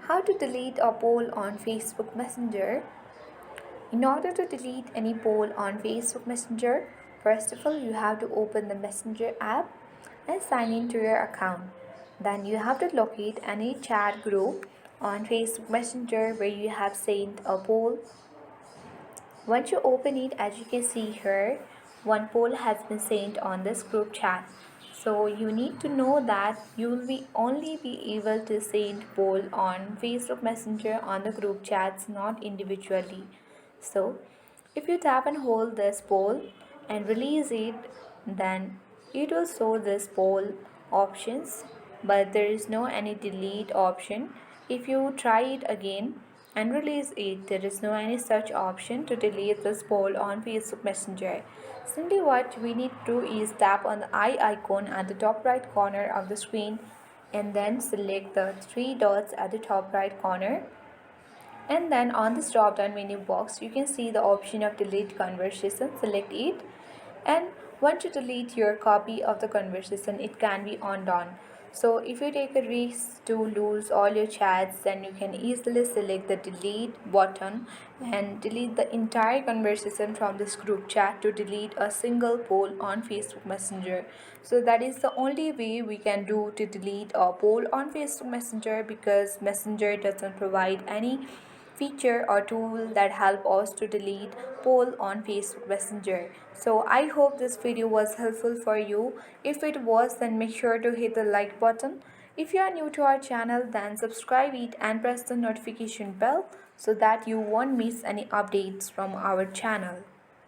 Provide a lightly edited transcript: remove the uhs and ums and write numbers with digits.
How to delete a poll on Facebook Messenger? In order to delete any poll on Facebook Messenger, first of all, you have to open the Messenger app and sign into your account. Then you have to locate any chat group on Facebook Messenger where you have sent a poll. Once you open it, as you can see here, one poll has been sent on this group chat. So you need to know that you will be only be able to send poll on Facebook Messenger on the group chats, not individually. So if you tap and hold this poll and release it, then it will show this poll options, but there is no any delete option. If you try it again and release it, there is no any such option to delete this poll on Facebook Messenger. Simply what we need to do is tap on the eye icon at the top right corner of the screen and then select the three dots at the top right corner, and then on this drop down menu box you can see the option of delete conversation. Select it, and once you delete your copy of the conversation, it can be undone. So if you take a risk to lose all your chats, then you can easily select the delete button and delete the entire conversation from this group chat to delete a single poll on Facebook Messenger. So that is the only way we can do to delete a poll on Facebook Messenger, because Messenger doesn't provide any feature or tool that help us to delete poll on Facebook Messenger. So I hope this video was helpful for you. If it was, then make sure to hit the like button. If you are new to our channel, then subscribe it and press the notification bell so that you won't miss any updates from our channel.